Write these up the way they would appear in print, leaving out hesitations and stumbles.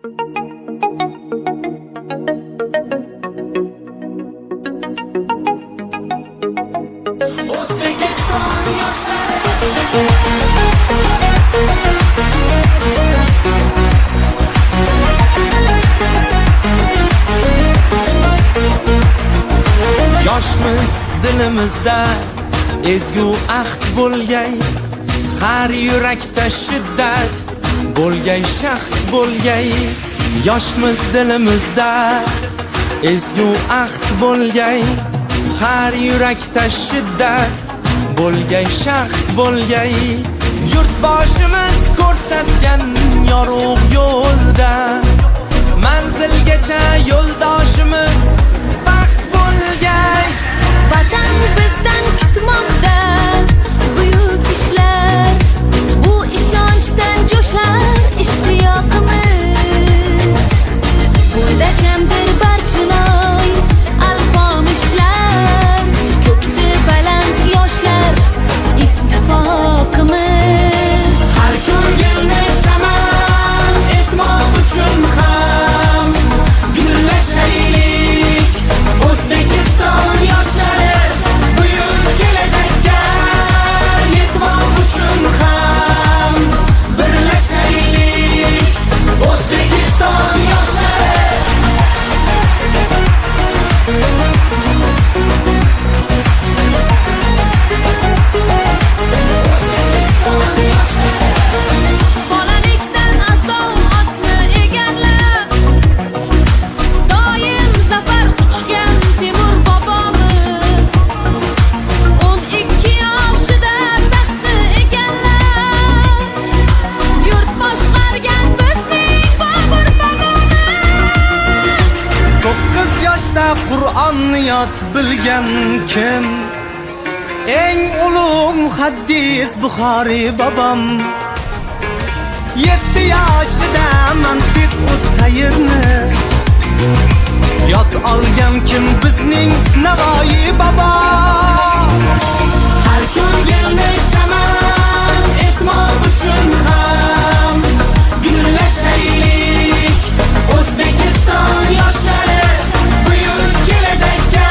O'zbekiston yoshlari yoshmiz dilimizda ezgu ahd bo'lgay, har yurakda shiddat bo'lgay, shaxt bo'lgay. Yoshmiz dilimizda ezgu ahd bo'lgay, har yurakda shiddat bo'lgay, shaxt bo'lgay. Yurtboshimiz ko'rsatgan yorug' yo'lda manzilgacha yo'ldoshimiz baxt bo'lgay. Vatan bizdan kutmoqda buyuk ishlar, bu ishonchdan jo'shar ishtiyoqimiz. Bunda jamdir barchinoy alpomishlar, ko'ksi baland yoshlar ittifoqimiz. har ko'ngilni chaman etmoq uchun ham gullashaylik. O'zbekiston yoshlari buyuk kelajakka yetmoq uchun ham birlashaylik. O'zbekiston yoshlari Bolalikdan asov otni egallab, doim zafar quchgan Temur bobomiz. 12 yoshida taxtni egallab, yurt boshqargan bizning Bobur bobomiz. 9 yoshda Qur'onni yod bilgan kim? Eng ulug' muhaddis Buxoriy bobom. 7 yoshida mantiq tayirni yod olgan kim? Bizning Navoiy bobo. har ko'ngilni chaman etmoq uchun ham gullashaylik. O'zbekiston yoshlari buyuk kelajakka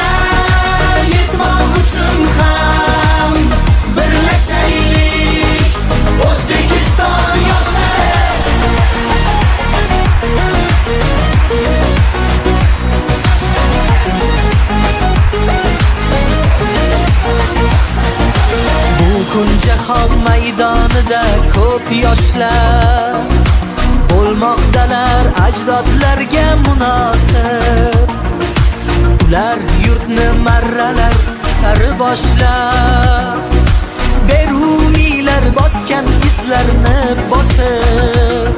yetmoq uchun ham birlashaylik. O'zbekiston yoshlari Bu kun jahon maydonida ko'p yoshlar bo'lmoqdalar ajdodlarga munosib. Ular yurtni marralar sari boshlab, beruniylar bosgan izlarni bosib,